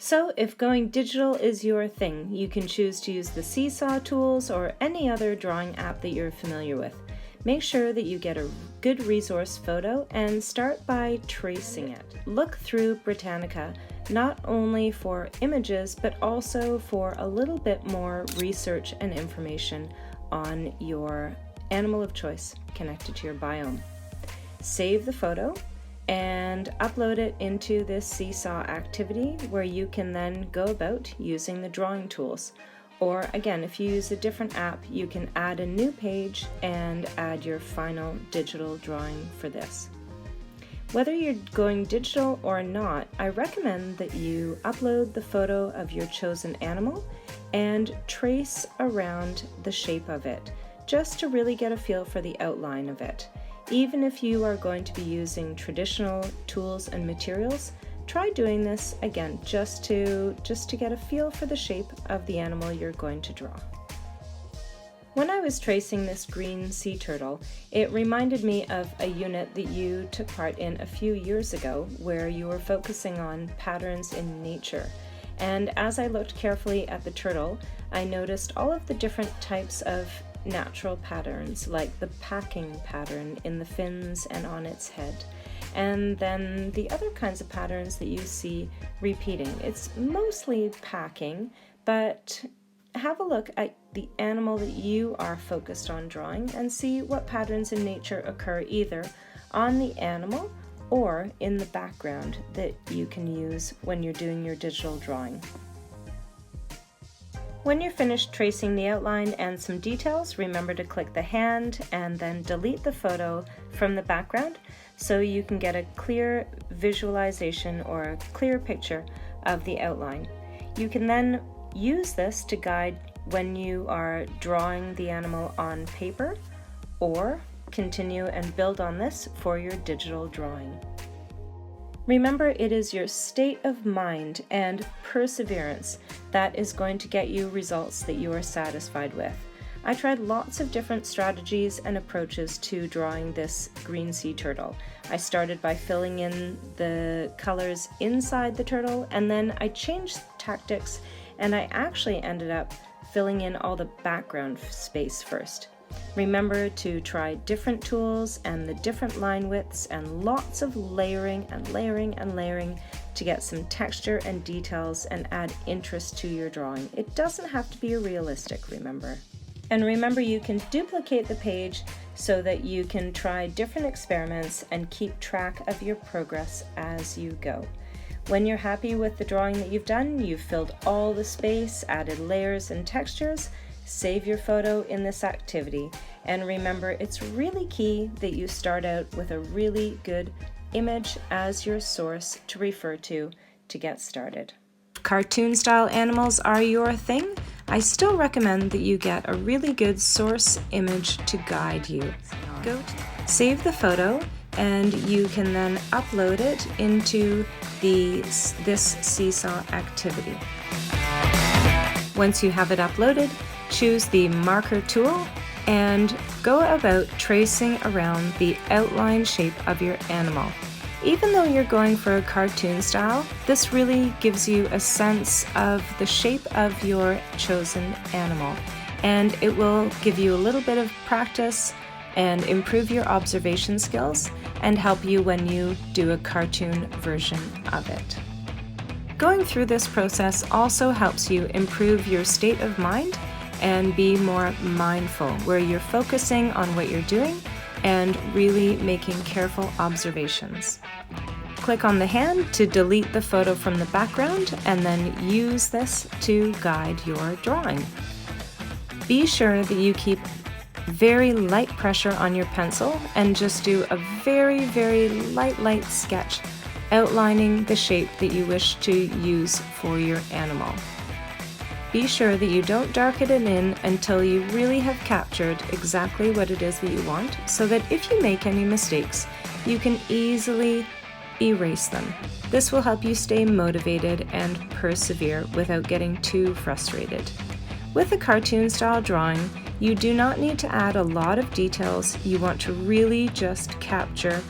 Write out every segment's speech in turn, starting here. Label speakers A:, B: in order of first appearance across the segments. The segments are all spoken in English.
A: So if going digital is your thing, you can choose to use the Seesaw tools or any other drawing app that you're familiar with. Make sure that you get a good resource photo and start by tracing it. Look through Britannica, not only for images, but also for a little bit more research and information on your animal of choice connected to your biome. Save the photo and upload it into this Seesaw activity where you can then go about using the drawing tools. Or again, if you use a different app, you can add a new page and add your final digital drawing for this. Whether you're going digital or not, I recommend that you upload the photo of your chosen animal and trace around the shape of it, just to really get a feel for the outline of it. Even if you are going to be using traditional tools and materials, try doing this again just to get a feel for the shape of the animal you're going to draw. When I was tracing this green sea turtle, it reminded me of a unit that you took part in a few years ago where you were focusing on patterns in nature. And as I looked carefully at the turtle, I noticed all of the different types of natural patterns, like the packing pattern in the fins and on its head, and then the other kinds of patterns that you see repeating. It's mostly packing, but have a look at the animal that you are focused on drawing and see what patterns in nature occur either on the animal or in the background that you can use when you're doing your digital drawing. When you're finished tracing the outline and some details, remember to click the hand and then delete the photo from the background so you can get a clear visualization or a clear picture of the outline. You can then use this to guide when you are drawing the animal on paper, or continue and build on this for your digital drawing. Remember, it is your state of mind and perseverance that is going to get you results that you are satisfied with. I tried lots of different strategies and approaches to drawing this green sea turtle. I started by filling in the colors inside the turtle, and then I changed tactics and I actually ended up filling in all the background space first. Remember to try different tools and the different line widths and lots of layering and layering and layering to get some texture and details and add interest to your drawing. It doesn't have to be realistic, remember. And remember, you can duplicate the page so that you can try different experiments and keep track of your progress as you go. When you're happy with the drawing that you've done, you've filled all the space, added layers and textures, save your photo in this activity. And remember, it's really key that you start out with a really good image as your source to refer to get started. Cartoon style animals are your thing. I still recommend that you get a really good source image to guide you. Save the photo and you can then upload it into this Seesaw activity. Once you have it uploaded, choose the marker tool and go about tracing around the outline shape of your animal. Even though you're going for a cartoon style, this really gives you a sense of the shape of your chosen animal, and it will give you a little bit of practice and improve your observation skills and help you when you do a cartoon version of it. Going through this process also helps you improve your state of mind and be more mindful, where you're focusing on what you're doing and really making careful observations. Click on the hand to delete the photo from the background and then use this to guide your drawing. Be sure that you keep very light pressure on your pencil and just do a very, very light sketch outlining the shape that you wish to use for your animal. Be sure that you don't darken it in until you really have captured exactly what it is that you want, so that if you make any mistakes, you can easily erase them. This will help you stay motivated and persevere without getting too frustrated. With a cartoon style drawing, you do not need to add a lot of details. You want to really just capture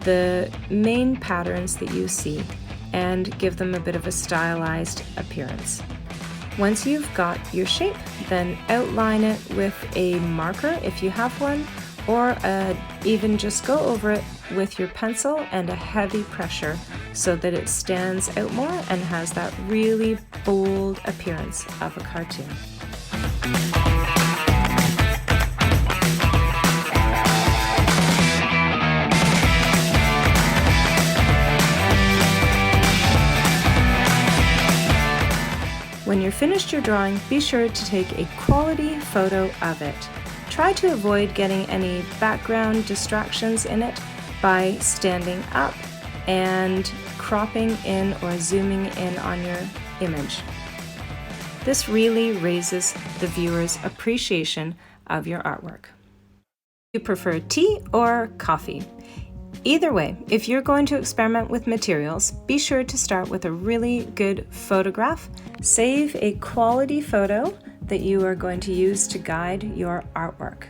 A: the main patterns that you see. and give them a bit of a stylized appearance. Once you've got your shape, then outline it with a marker if you have one, or even just go over it with your pencil and a heavy pressure so that it stands out more and has that really bold appearance of a cartoon. When you're finished your drawing, be sure to take a quality photo of it. Try to avoid getting any background distractions in it by standing up and cropping in or zooming in on your image. This really raises the viewer's appreciation of your artwork. Do you prefer tea or coffee? Either way, if you're going to experiment with materials, be sure to start with a really good photograph. Save a quality photo that you are going to use to guide your artwork.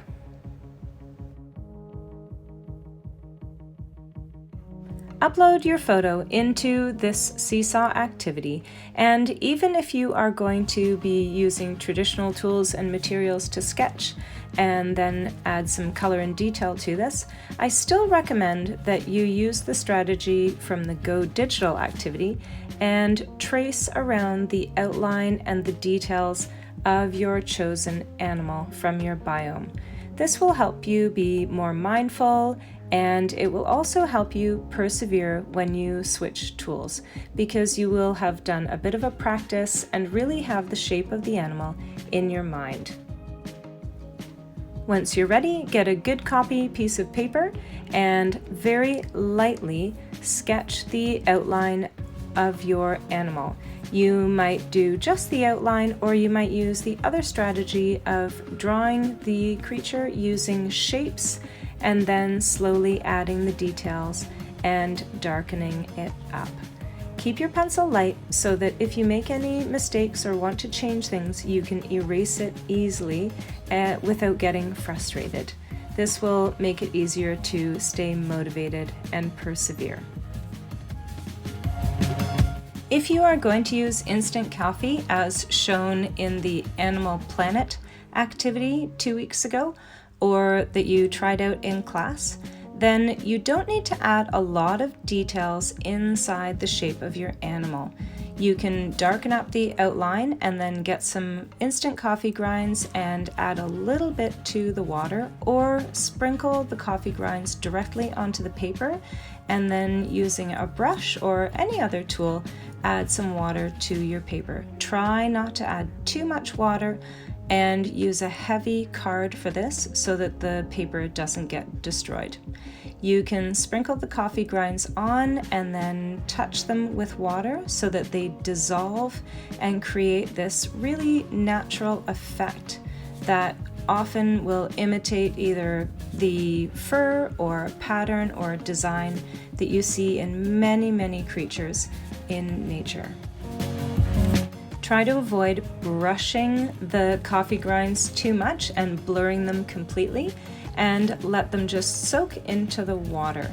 A: Upload your photo into this seesaw activity, and even if you are going to be using traditional tools and materials to sketch and then add some color and detail to this, I still recommend that you use the strategy from the Go Digital activity and trace around the outline and the details of your chosen animal from your biome. This will help you be more mindful, and it will also help you persevere when you switch tools, because you will have done a bit of a practice and really have the shape of the animal in your mind. Once you're ready, get a good copy piece of paper and very lightly sketch the outline of your animal. You might do just the outline, or you might use the other strategy of drawing the creature using shapes and then slowly adding the details and darkening it up. Keep your pencil light so that if you make any mistakes or want to change things, you can erase it easily without getting frustrated. This will make it easier to stay motivated and persevere. If you are going to use instant coffee as shown in the Animal Planet activity 2 weeks ago, or that you tried out in class, then you don't need to add a lot of details inside the shape of your animal. You can darken up the outline and then get some instant coffee grinds and add a little bit to the water, or sprinkle the coffee grinds directly onto the paper, and then using a brush or any other tool, add some water to your paper. Try not to add too much water and use a heavy card for this so that the paper doesn't get destroyed. You can sprinkle the coffee grinds on and then touch them with water so that they dissolve and create this really natural effect that often will imitate either the fur or pattern or design that you see in many creatures in nature. Try to avoid brushing the coffee grinds too much and blurring them completely, and let them just soak into the water.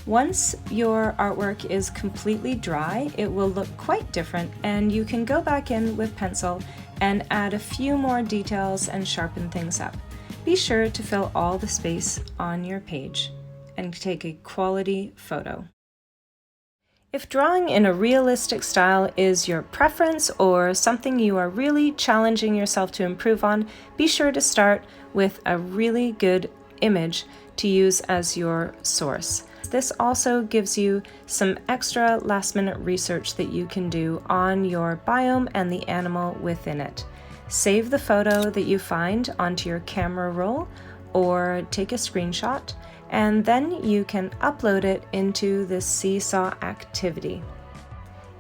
A: Once your artwork is completely dry, it will look quite different, and you can go back in with pencil and add a few more details and sharpen things up. Be sure to fill all the space on your page and take a quality photo. If drawing in a realistic style is your preference or something you are really challenging yourself to improve on, be sure to start with a really good image to use as your source. This also gives you some extra last-minute research that you can do on your biome and the animal within it. Save the photo that you find onto your camera roll or take a screenshot, and then you can upload it into this seesaw activity.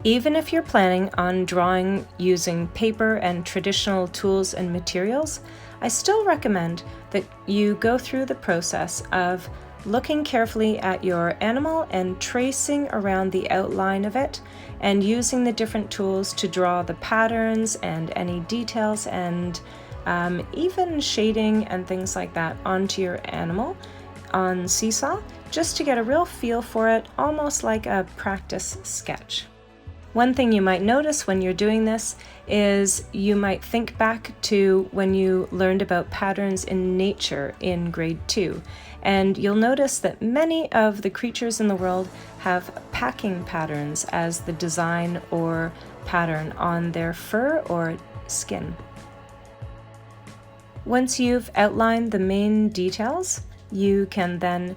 A: Even if you're planning on drawing using paper and traditional tools and materials, I still recommend that you go through the process of looking carefully at your animal and tracing around the outline of it, and using the different tools to draw the patterns and any details and even shading and things like that onto your animal on Seesaw, just to get a real feel for it, almost like a practice sketch. One thing you might notice when you're doing this is you might think back to when you learned about patterns in nature in grade 2, and you'll notice that many of the creatures in the world have packing patterns as the design or pattern on their fur or skin. Once you've outlined the main details, you can then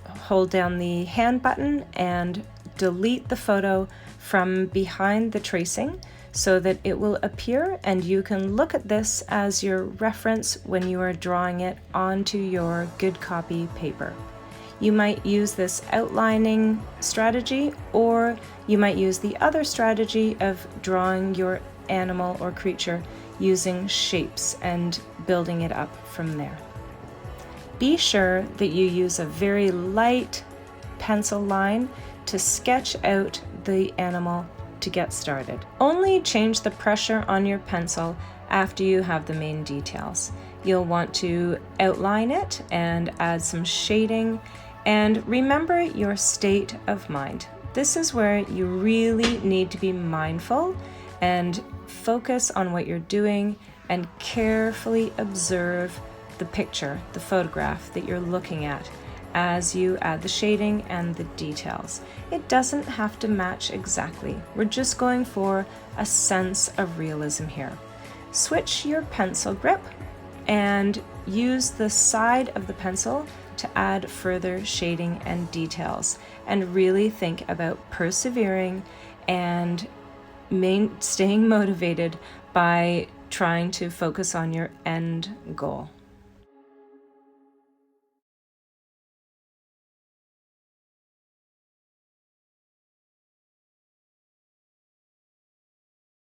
A: hold down the hand button and delete the photo from behind the tracing so that it will appear, and you can look at this as your reference when you are drawing it onto your good copy paper. You might use this outlining strategy, or you might use the other strategy of drawing your animal or creature using shapes and building it up from there. Be sure that you use a very light pencil line to sketch out the animal to get started. Only change the pressure on your pencil after you have the main details. You'll want to outline it and add some shading, and remember your state of mind. This is where you really need to be mindful and focus on what you're doing and carefully observe the picture, the photograph that you're looking at as you add the shading and the details. It doesn't have to match exactly. We're just going for a sense of realism here. Switch your pencil grip and use the side of the pencil to add further shading and details, and really think about persevering and staying motivated by trying to focus on your end goal.